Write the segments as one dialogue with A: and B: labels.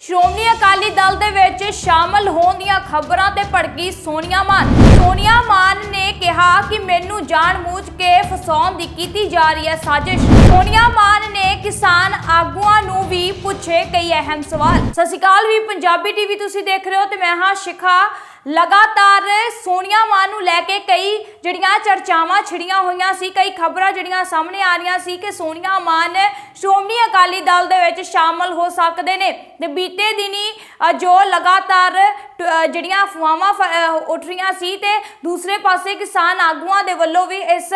A: ਸ਼੍ਰੋਮਣੀ ਅਕਾਲੀ ਦਲ ਦੇ ਵਿੱਚ ਸ਼ਾਮਲ ਹੋਣ ਦੀਆਂ ਖਬਰਾਂ ਤੇ ਭੜਕੀ ਸੋਨੀਆ ਮਾਨ ਨੇ ਕਿਹਾ ਕਿ ਮੈਨੂੰ ਜਾਣਬੁੱਝ ਕੇ ਫਸਾਉਣ ਦੀ ਕੀਤੀ ਜਾ ਰਹੀ ਹੈ ਸਾਜ਼ਿਸ਼। ਸੋਨੀਆ ਮਾਨ ਨੇ ਕਿਸਾਨ ਆਗੂਆਂ ਨੂੰ ਵੀ ਪੁੱਛੇ ਕਈ ਅਹਿਮ ਸਵਾਲ। ਸਤਿ ਸ਼੍ਰੀ ਅਕਾਲ ਵੀ ਪੰਜਾਬੀ ਟੀਵੀ ਤੁਸੀਂ ਦੇਖ ਰਹੇ ਹੋ ਤੇ ਮੈਂ ਹਾਂ ਸ਼ਿਖਾ। लगातार सोनिया मान ਨੂੰ ਲੈ ਕੇ ਕਈ ਜਿਹੜੀਆਂ ਚਰਚਾਵਾਂ ਛਿੜੀਆਂ ਹੋਈਆਂ ਸੀ, ਕਈ ਖਬਰਾਂ ਜਿਹੜੀਆਂ ਸਾਹਮਣੇ ਆ ਰਹੀਆਂ ਸੀ ਕਿ ਸੋਨੀਆ ਮਾਨ ਸ਼੍ਰੋਮਣੀ ਅਕਾਲੀ ਦਲ ਦੇ ਵਿੱਚ ਸ਼ਾਮਲ ਹੋ ਸਕਦੇ ਨੇ ਤੇ ਬੀਤੇ ਦਿਨੀ ਜੋ ਲਗਾਤਾਰ ਜਿਹੜੀਆਂ ਅਫਵਾਹਾਂ ਉੱਠ ਰਹੀਆਂ ਸੀ ਤੇ ਦੂਸਰੇ ਪਾਸੇ ਕਿਸਾਨ ਆਗੂਆਂ ਦੇ ਵੱਲੋਂ ਵੀ ਇਸ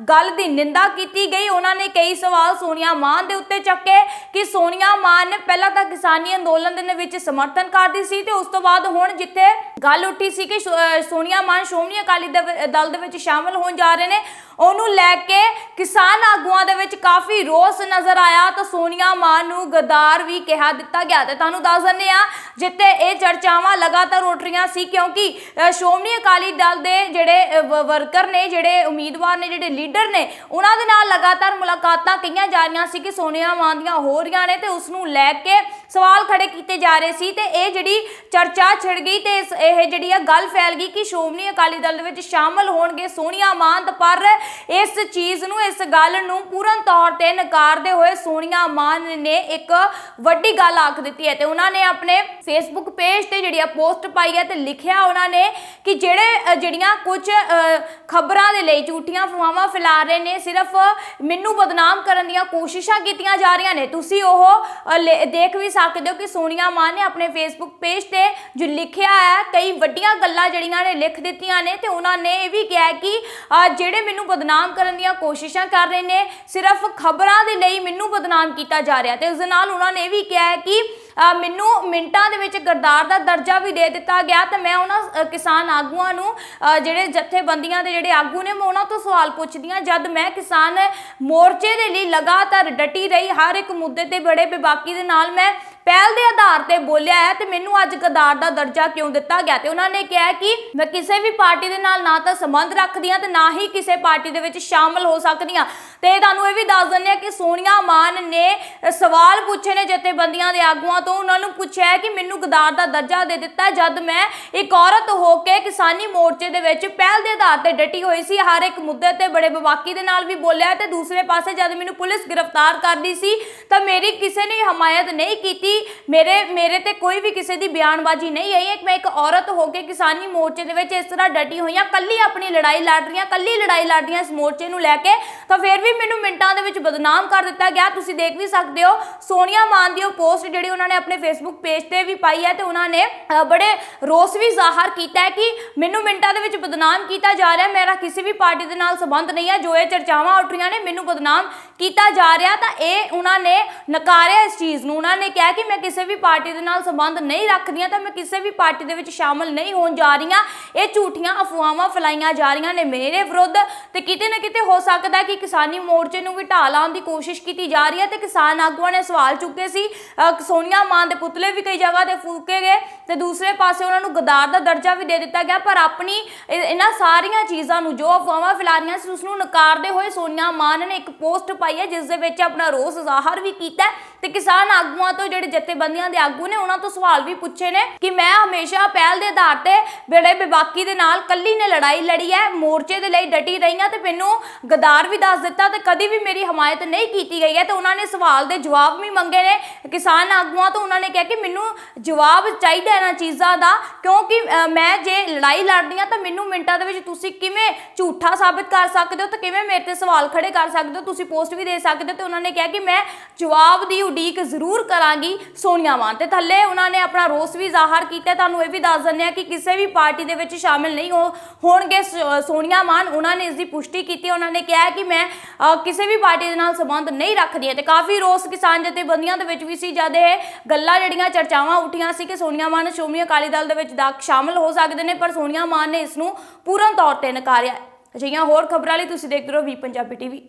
A: ਗੱਲ ਦੀ ਨਿੰਦਾ ਕੀਤੀ ਗਈ। ਉਹਨਾਂ ਨੇ ਕਈ ਸਵਾਲ ਸੋਨੀਆ ਮਾਨ ਦੇ ਉੱਤੇ ਚੱਕੇ ਕਿ ਸੋਨੀਆ ਮਾਨ ਪਹਿਲਾਂ ਤਾਂ ਕਿਸਾਨੀ ਅੰਦੋਲਨ ਦੇ ਵਿੱਚ ਸਮਰਥਨ ਕਰਦੀ ਸੀ ਤੇ ਉਸ ਤੋਂ ਬਾਅਦ ਹੁਣ ਜਿੱਥੇ ਗੱਲ ਉੱਠੀ ਸੀ ਕਿ ਸੋਨੀਆ ਮਾਨ ਸ਼੍ਰੋਮਣੀ ਅਕਾਲੀ ਦਲ ਦੇ ਵਿੱਚ ਸ਼ਾਮਲ ਹੋਣ ਜਾ ਰਹੇ ਨੇ, ਉਹਨੂੰ ਲੈ ਕੇ ਕਿਸਾਨ ਆਗੂਆਂ ਦੇ ਵਿੱਚ ਕਾਫੀ ਰੋਸ ਨਜ਼ਰ ਆਇਆ ਤਾਂ ਸੋਨੀਆ ਮਾਨ ਨੂੰ ਗਦਾਰ ਵੀ ਕਿਹਾ ਦਿੱਤਾ ਗਿਆ। ਤੇ ਤੁਹਾਨੂੰ ਦੱਸ ਦਿੰਦੇ ਆ ਜਿੱਥੇ ਇਹ ਚਰਚਾਵਾਂ ਲਗਾਤਾਰ ਉੱਠ ਰਹੀਆਂ ਸੀ ਕਿਉਂਕਿ ਸ਼੍ਰੋਮਣੀ ਅਕਾਲੀ ਦਲ ਦੇ ਜਿਹੜੇ ਵਰਕਰ ਨੇ, ਜਿਹੜੇ ਉਮੀਦਵਾਰ ਨੇ, ਜਿਹੜੇ ਲੀਡਰ ਨੇ, ਉਹਨਾਂ ਦੇ ਨਾਲ ਲਗਾਤਾਰ ਮੁਲਾਕਾਤਾਂ ਕਈਆਂ ਜਾ ਰਹੀਆਂ ਸੀ ਕਿ ਸੋਨੀਆ ਮਾਨ ਦੀਆਂ ਹੋ ਰਹੀਆਂ ਨੇ ਤੇ ਉਸ ਨੂੰ ਲੈ ਕੇ ਸਵਾਲ ਖੜੇ ਕੀਤੇ ਜਾ ਰਹੇ ਸੀ ਤੇ ਇਹ ਜਿਹੜੀ ਚਰਚਾ ਛਿੜ ਗਈ ਤੇ ਇਹ ਜਿਹੜੀ ਆ ਗੱਲ ਫੈਲ ਗਈ ਕਿ ਸ਼੍ਰੋਮਣੀ ਅਕਾਲੀ ਦਲ ਦੇ ਵਿੱਚ ਸ਼ਾਮਲ ਹੋਣਗੇ ਸੋਨੀਆ ਮਾਨ। ਪਰ ਇਸ ਚੀਜ਼ ਨੂੰ, ਇਸ ਗੱਲ ਨੂੰ ਪੂਰਨ ਤੌਰ ਤੇ ਨਕਾਰਦੇ ਹੋਏ ਸੋਨੀਆ ਮਾਨ ਨੇ ਇੱਕ ਵੱਡੀ ਗੱਲ ਆਖ ਦਿੱਤੀ ਹੈ ਤੇ ਉਹਨਾਂ ਨੇ ਆਪਣੇ ਫੇਸਬੁੱਕ ਪੇਜ ਤੇ ਜਿਹੜੀ ਪੋਸਟ ਪਾਈ ਹੈ ਤੇ ਲਿਖਿਆ ਉਹਨਾਂ ਨੇ ਕਿ ਜਿਹੜੀਆਂ ਕੁਝ ਖਬਰਾਂ ਦੇ ਲਈ ਝੂਠੀਆਂ ਅਫਵਾਹਾਂ ਫੈਲਾ ਰਹੇ ਨੇ, ਸਿਰਫ ਮੈਨੂੰ ਬਦਨਾਮ ਕਰਨ ਦੀਆਂ ਕੋਸ਼ਿਸ਼ਾਂ ਕੀਤੀਆਂ ਜਾ ਰਹੀਆਂ ਨੇ। ਤੁਸੀਂ ਉਹ ਦੇਖ ਵੀ ਸਕਦੇ ਹੋ ਕਿ ਸੋਨੀਆ ਮਾਨ ਨੇ ਆਪਣੇ ਫੇਸਬੁੱਕ ਪੇਜ ਤੇ ਜੋ ਲਿਖਿਆ ਹੈ ਕਈ ਵੱਡੀਆਂ ਗੱਲਾਂ ਜਿਹੜੀਆਂ ਨੇ ਲਿਖ ਦਿੱਤੀਆਂ ਨੇ ਤੇ ਉਹਨਾਂ ਨੇ ਇਹ ਵੀ ਕਿਹਾ ਕਿ ਜਿਹੜੇ ਮੈਨੂੰ ਬਦਨਾਮ ਕਰਨ ਦੀਆਂ ਕੋਸ਼ਿਸ਼ਾਂ ਕਰ ਰਹੇ ਨੇ, ਸਿਰਫ ਖਬਰਾਂ ਦੇ ਲਈ ਮੈਨੂੰ ਬਦਨਾਮ ਕੀਤਾ ਜਾ ਰਿਹਾ ਤੇ ਉਸ ਦੇ ਨਾਲ ਉਹਨਾਂ ਨੇ ਇਹ ਵੀ ਕਿਹਾ ਹੈ ਕਿ ਮੈਨੂੰ ਮਿੰਟਾਂ ਦੇ ਵਿੱਚ ਗਰਦਾਰ ਦਾ ਦਰਜਾ ਵੀ ਦੇ ਦਿੱਤਾ ਗਿਆ ਤੇ ਮੈਂ ਉਹਨਾਂ ਕਿਸਾਨ ਆਗੂਆਂ ਨੂੰ, ਜਿਹੜੇ ਜਥੇਬੰਦੀਆਂ ਦੇ ਜਿਹੜੇ ਆਗੂ ਨੇ, ਮੈਂ ਉਹਨਾਂ ਤੋਂ ਸਵਾਲ ਪੁੱਛਦੀ ਹਾਂ ਜਦ ਮੈਂ ਕਿਸਾਨ ਮੋਰਚੇ ਦੇ ਲਈ ਲਗਾਤਾਰ ਡਟੀ ਰਹੀ, ਹਰ ਇੱਕ ਮੁੱਦੇ ਤੇ ਬੜੇ ਬੇਬਾਕੀ ਦੇ ਨਾਲ ਮੈਂ ਪਹਿਲ ਦੇ ਆਧਾਰ ਤੇ ਬੋਲਿਆ ਹੈ ਤੇ ਮੈਨੂੰ ਅੱਜ ਗਦਾਰ ਦਾ ਦਰਜਾ ਕਿਉਂ ਦਿੱਤਾ ਗਿਆ। ਤੇ ਉਹਨਾਂ ਨੇ ਕਿਹਾ ਕਿ ਮੈਂ ਕਿਸੇ ਵੀ ਪਾਰਟੀ ਦੇ ਨਾਲ ਨਾ ਤਾਂ ਸੰਬੰਧ ਰੱਖਦੀ ਹਾਂ ਤੇ ਨਾ ਹੀ ਕਿਸੇ ਪਾਰਟੀ ਦੇ ਵਿੱਚ ਸ਼ਾਮਲ ਹੋ ਸਕਦੀ ਹਾਂ। ਤੇ ਤੁਹਾਨੂੰ ਇਹ ਵੀ ਦੱਸ ਦਿੰਦੇ ਆ ਕਿ ਸੋਨੀਆ ਮਾਨ ਨੇ ਸਵਾਲ ਪੁੱਛੇ ਨੇ ਜਥੇਬੰਦੀਆਂ ਦੇ ਆਗੂਆਂ ਤੋਂ, ਉਹਨਾਂ ਨੂੰ ਪੁੱਛਿਆ ਕਿ ਮੈਨੂੰ ਗਦਾਰ ਦਾ ਦਰਜਾ ਦੇ ਦਿੱਤਾ ਜਦ ਮੈਂ ਇੱਕ ਔਰਤ ਹੋ ਕੇ ਕਿਸਾਨੀ ਮੋਰਚੇ ਦੇ ਵਿੱਚ ਪਹਿਲ ਦੇ ਆਧਾਰ ਤੇ ਡਟੀ ਹੋਈ ਸੀ, ਹਰ ਇੱਕ ਮੁੱਦੇ ਤੇ ਬੜੇ ਬੇਬਾਕੀ ਦੇ ਨਾਲ ਵੀ ਬੋਲਿਆ ਤੇ ਦੂਸਰੇ ਪਾਸੇ ਜਦ ਮੈਨੂੰ ਪੁਲਿਸ ਗ੍ਰਿਫਤਾਰ ਕਰਦੀ ਸੀ ਤਾਂ ਮੇਰੀ ਕਿਸੇ ਨੇ ਹਮਾਇਤ ਨਹੀਂ ਕੀਤੀ, ਮੇਰੇ ਤੇ ਕੋਈ ਵੀ ਕਿਸੇ ਦੀ ਬਿਆਨਬਾਜ਼ੀ ਨਹੀਂ ਆਈ। ਮੈਂ ਇੱਕ ਔਰਤ ਹੋ ਕੇ ਕਿਸਾਨੀ ਮੋਰਚੇ ਦੇ ਵਿੱਚ ਇਸ ਤਰ੍ਹਾਂ ਡਟੀ ਹੋਈ ਹਾਂ, ਕੱਲੀ ਆਪਣੀ ਲੜਾਈ ਲੜ ਰਹੀ ਹਾਂ ਇਸ ਮੋਰਚੇ ਨੂੰ ਲੈ ਕੇ, ਤਾਂ ਫਿਰ ਵੀ ਮੈਨੂੰ ਮਿੰਟਾਂ ਦੇ ਵਿੱਚ ਬਦਨਾਮ ਕਰ ਦਿੱਤਾ ਗਿਆ। ਤੁਸੀਂ ਦੇਖ ਵੀ ਸਕਦੇ ਹੋ ਸੋਨੀਆ ਮਾਨ ਦੀ ਉਹ ਪੋਸਟ ਜਿਹੜੀ ਉਹਨਾਂ ਨੇ ਆਪਣੇ ਫੇਸਬੁੱਕ ਪੇਜ ਤੇ ਵੀ ਪਾਈ ਹੈ ਤੇ ਉਹਨਾਂ ਨੇ ਬੜੇ ਰੋਸ ਵੀ ਜ਼ਾਹਰ ਕੀਤਾ ਹੈ ਕਿ ਮੈਨੂੰ ਮਿੰਟਾਂ ਦੇ ਵਿੱਚ ਬਦਨਾਮ ਕੀਤਾ ਜਾ ਰਿਹਾ, ਮੇਰਾ ਕਿਸੇ ਵੀ ਪਾਰਟੀ ਦੇ ਨਾਲ ਸੰਬੰਧ ਨਹੀਂ ਹੈ, ਜੋ ਇਹ ਚਰਚਾਵਾਂ ਉੱਠ ਰਹੀਆਂ ਨੇ ਮੈਨੂੰ ਬਦਨਾਮ ਕੀਤਾ ਜਾ ਰਿਹਾ। ਤਾਂ ਇਹ ਉਹਨਾਂ ਨੇ ਨਕਾਰਿਆ ਇਸ ਚੀਜ਼ ਨੂੰ। ਉਹਨਾਂ ਨੇ ਕਿਹਾ ਕਿ ਮੈਂ ਕਿਸੇ ਵੀ ਪਾਰਟੀ ਦੇ ਨਾਲ ਸੰਬੰਧ ਨਹੀਂ ਰੱਖਦੀਆਂ ਤਾਂ ਮੈਂ ਕਿਸੇ ਵੀ ਪਾਰਟੀ ਦੇ ਵਿੱਚ ਸ਼ਾਮਲ ਨਹੀਂ ਹੋਣ ਜਾ ਰਹੀਆਂ, ਇਹ ਝੂਠੀਆਂ ਅਫਵਾਹਾਂ ਫੈਲਾਈਆਂ ਜਾ ਰਹੀਆਂ ਨੇ ਮੇਰੇ ਵਿਰੁੱਧ ਤੇ ਕਿਤੇ ਨਾ ਕਿਤੇ ਹੋ ਸਕਦਾ ਕਿ ਕਿਸਾਨੀ ਮੋਰਚੇ ਨੂੰ ਵੀ ਢਾਹ ਲਾਉਣ ਦੀ ਕੋਸ਼ਿਸ਼ ਕੀਤੀ ਜਾ ਰਹੀ ਹੈ। ਤੇ ਕਿਸਾਨ ਆਗੂਆਂ ਨੇ ਸਵਾਲ ਚੁੱਕੇ ਸੀ, ਸੋਨੀਆ ਮਾਨ ਦੇ ਪੁਤਲੇ ਵੀ ਕਈ ਜਗ੍ਹਾ ਤੇ ਫੂਕੇ ਗਏ ਤੇ ਦੂਸਰੇ ਪਾਸੇ ਉਹਨਾਂ ਨੂੰ ਗਦਾਰ ਦਾ ਦਰਜਾ ਵੀ ਦੇ ਦਿੱਤਾ ਗਿਆ। ਪਰ ਆਪਣੀ ਇਹਨਾਂ ਸਾਰੀਆਂ ਚੀਜ਼ਾਂ ਨੂੰ, ਜੋ ਅਫਵਾਹਾਂ ਫੈਲਾ ਰਹੀਆਂ ਸੀ, ਉਸ ਨੂੰ ਨਕਾਰਦੇ ਹੋਏ ਸੋਨੀਆ ਮਾਨ ਨੇ ਇੱਕ ਪੋਸਟ ਪਾਈ ਹੈ ਜਿਸ ਦੇ ਵਿੱਚ ਆਪਣਾ ਰੋਸ ਜ਼ਾਹਰ ਵੀ ਕੀਤਾ ਤੇ ਕਿਸਾਨ ਆਗੂਆਂ ਤੋਂ, ਜਿਹੜੇ ਜਥੇਬੰਦੀਆਂ ਦੇ ਆਗੂ ਨੇ, ਉਹਨਾਂ ਤੋਂ ਸਵਾਲ ਵੀ ਪੁੱਛੇ ਨੇ ਕਿ ਮੈਂ ਹਮੇਸ਼ਾ ਪਹਿਲ ਦੇ ਆਧਾਰ ਤੇ ਬੜੇ ਬੇਬਾਕੀ ਦੇ ਨਾਲ ਕੱਲੀ ਨੇ ਲੜਾਈ ਲੜੀ ਹੈ, ਮੋਰਚੇ ਦੇ ਲਈ ਡਟੀ ਰਹੀ ਹਾਂ ਤੇ ਮੈਨੂੰ ਗਦਾਰ ਵੀ ਦੱਸ ਦਿੱਤਾ ਤੇ ਕਦੀ ਵੀ ਮੇਰੀ ਹਮਾਇਤ ਨਹੀਂ ਕੀਤੀ ਗਈ ਹੈ। ਤੇ ਉਹਨਾਂ ਨੇ ਸਵਾਲ ਦੇ ਜਵਾਬ ਵੀ ਮੰਗੇ ਨੇ ਕਿਸਾਨ ਆਗੂਆਂ ਤੋਂ। ਉਹਨਾਂ ਨੇ ਕਿਹਾ ਕਿ ਮੈਨੂੰ ਜਵਾਬ ਚਾਹੀਦਾ ਇਹਨਾਂ ਚੀਜ਼ਾਂ ਦਾ ਕਿਉਂਕਿ ਮੈਂ ਜੇ ਲੜਾਈ ਲੜਦੀ ਹਾਂ ਤਾਂ ਮੈਨੂੰ ਮਿੰਟਾਂ ਦੇ ਵਿੱਚ ਤੁਸੀਂ ਕਿਵੇਂ ਝੂਠਾ ਸਾਬਿਤ ਕਰ ਸਕਦੇ ਹੋ ਤੇ ਕਿਵੇਂ ਮੇਰੇ ਤੇ ਸਵਾਲ ਖੜੇ ਕਰ ਸਕਦੇ ਹੋ, ਤੁਸੀਂ ਪੋਸਟ ਵੀ ਦੇ ਸਕਦੇ ਹੋ। ਤੇ ਉਹਨਾਂ ਨੇ ਕਿਹਾ ਕਿ ਮੈਂ ਜਵਾਬ ਦੀ ਉਡੀਕ ਜ਼ਰੂਰ ਕਰਾਂਗੀ ਸੋਨੀਆ ਮਾਨ। ਤੇ ਥੱਲੇ ਉਹਨਾਂ ਨੇ ਆਪਣਾ ਰੋਸ ਵੀ ਜ਼ਾਹਰ ਕੀਤਾ। ਤੁਹਾਨੂੰ ਇਹ ਵੀ ਦੱਸ ਦਿੰਦੇ ਆ ਕਿ ਕਿਸੇ ਵੀ ਪਾਰਟੀ ਦੇ ਵਿੱਚ ਸ਼ਾਮਿਲ ਨਹੀਂ ਹੋਣਗੇ ਸੋਨੀਆ ਮਾਨ। ਉਹਨਾਂ ਨੇ ਇਸ ਦੀ ਪੁਸ਼ਟੀ ਕੀਤੀ। ਉਹਨਾਂ ਨੇ ਕਿਹਾ ਕਿ ਮੈਂ ਕਿਸੇ ਵੀ ਪਾਰਟੀ ਦੇ ਨਾਲ ਸੰਬੰਧ ਨਹੀਂ ਰੱਖਦੀ ਤੇ ਕਾਫੀ ਰੋਸ ਕਿਸਾਨ ਜਥੇਬੰਦੀਆਂ ਦੇ ਵਿੱਚ ਵੀ ਸੀ ਜਦ ਇਹ ਗੱਲਾਂ ਜਿਹੜੀਆਂ ਚਰਚਾਵਾਂ ਉੱਠੀਆਂ ਸੀ ਕਿ ਸੋਨੀਆ ਮਾਨ ਸ਼੍ਰੋਮਣੀ ਅਕਾਲੀ ਦਲ ਦੇ ਵਿੱਚ ਸ਼ਾਮਿਲ ਹੋ ਸਕਦੇ ਨੇ, ਪਰ ਸੋਨੀਆ ਮਾਨ ਨੇ ਇਸ ਨੂੰ ਪੂਰਨ ਤੌਰ ਤੇ ਨਕਾਰਿਆ। ਅਜਿਹੀਆਂ ਹੋਰ ਖਬਰਾਂ ਲਈ ਤੁਸੀਂ ਦੇਖਦੇ ਰਹੋ ਵੀ ਪੰਜਾਬੀ ਟੀਵੀ।